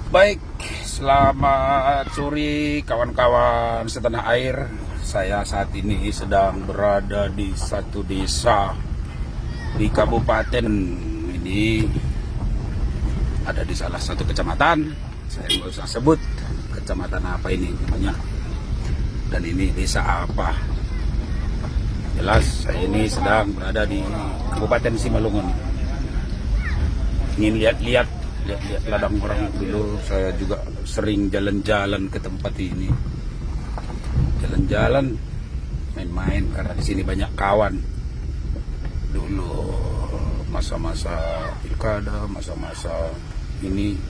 Baik, selamat sore kawan-kawan setanah air. Saya saat ini sedang berada di satu desa di kabupaten ini, ada di salah satu kecamatan. Saya nggak usah sebut kecamatan apa ini namanya dan ini desa apa. Jelas saya ini sedang berada di Kabupaten Simalungun. Ingin lihat ladang orang dulu. Saya juga sering jalan-jalan ke tempat ini, jalan-jalan, main-main karena di sini banyak kawan. Dulu masa-masa pilkada, masa-masa ini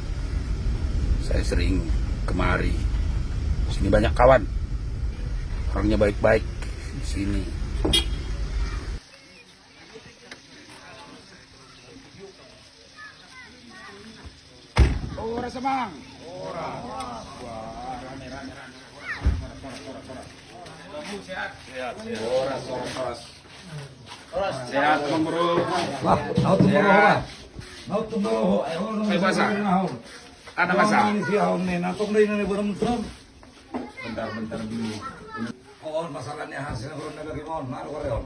saya sering kemari. Di sini banyak kawan, orangnya baik-baik di sini. Ora semang. Ora. Wah, rame. Kamu sehat? Sehat. Ora. Sehat, Bang Bro. Wah, naut tumbuh. Naut tumbuh. Ay, basa. Ada masa? Bentar dulu. Oh, masalahnya hasil kurang lagi mohon, malu koreon.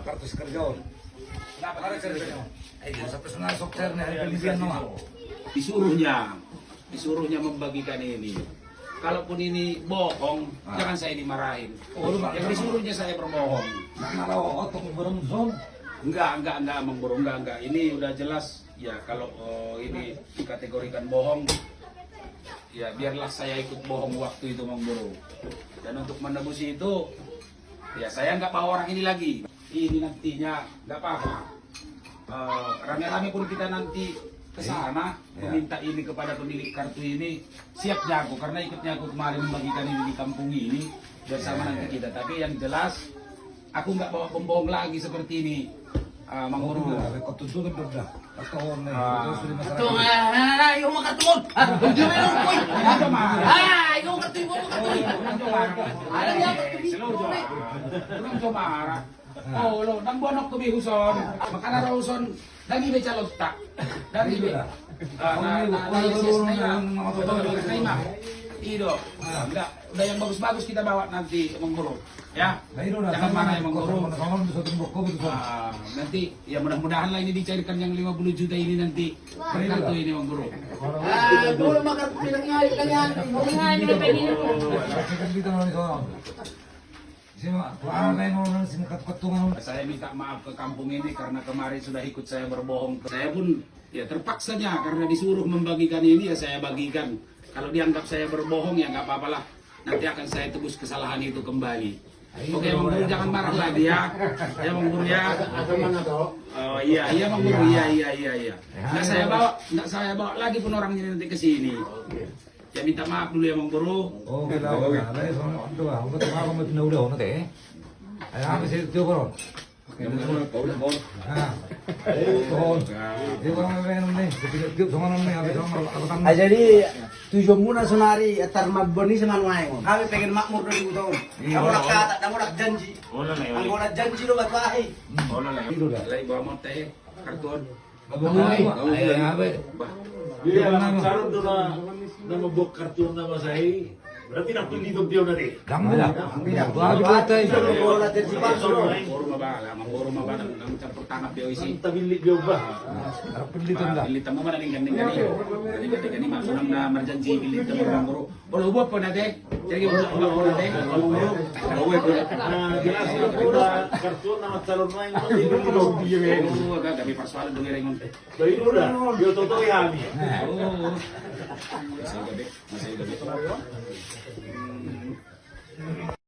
Kartus kerja. Kenapa kartus kerja? Satu setengah software nih hari pilihan nama. Disuruhnya membagikan ini. Kalaupun ini bohong, jangan saya dimarahin. Yang disuruhnya saya berbohong. Kalau otot beremzon. Enggak, Bang Bro, enggak. Ini udah jelas ya, kalau ini dikategorikan bohong, ya biarlah saya ikut bohong waktu itu, Bang Bro. Dan untuk menebus itu, ya saya nggak bawa orang ini lagi. Ini nantinya nggak apa-apa. Rame-rame pun kita nanti ke sana meminta ini kepada pemilik kartu ini, siap jago karena ikutnya aku kemarin membagikan ini di kampung ini bersama nanti kita. Tapi yang jelas aku nggak bawa pembohong lagi seperti ini, Mang Bro. Yung makatungod. Yung makatungod. Oh, lo, nang bonok to bihuson. Makana rawson, dagi be chalota. Dagi be. Analisis na yan. Ido. Enggak, udah yang bagus-bagus kita bawa nanti, Mang Bro. Ya. Jangan marah ya, Mang Bro. Nanti ya mudah-mudahan lah ini dicarikan yang 50 juta ini nanti per kartu ini, Mang Bro. Boleh makan pinangnya kalian. Boleh Saya minta maaf ke kampung ini karena kemarin sudah ikut saya berbohong. Saya pun ya terpaksanya karena disuruh membagikan ini ya saya bagikan. Kalau dianggap saya berbohong ya nggak apa-apalah. Nanti akan saya tebus kesalahan itu kembali. Oke, Bang Bro, jangan marah lagi ya. Ya, Bang Bro ya. Oh iya, Bang Bro, iya. Nggak saya bawa lagi pun orang ini nanti ke sini. Ya minta maaf dulu ya, Bang Bro. Oh, kita jadi tujuanmu na sunari atar magboni sa manuay. Kami pengen makmur dari utang. Kamu nak janji. Ang nak janji lo batwahi. Lagi bawa mote, karton. Dia kalau tu nama buat kartun nama saya, berarti nak pilih tu dia dari. Kamu Mangoro mabala nang campur tanap dia isi. Tabili dia ubah. Pilih tamu mana ning gandeng gani masuk na emergency pilih tamu Mangoro. Boleh ubah po nate. Jadi ubah po nate. Mangoro. Jelas udah kartun nama calon main tu dia ni. Agak kami persoalan dulu ringon. Jadi udah dia toto ya ni. Masih gabi.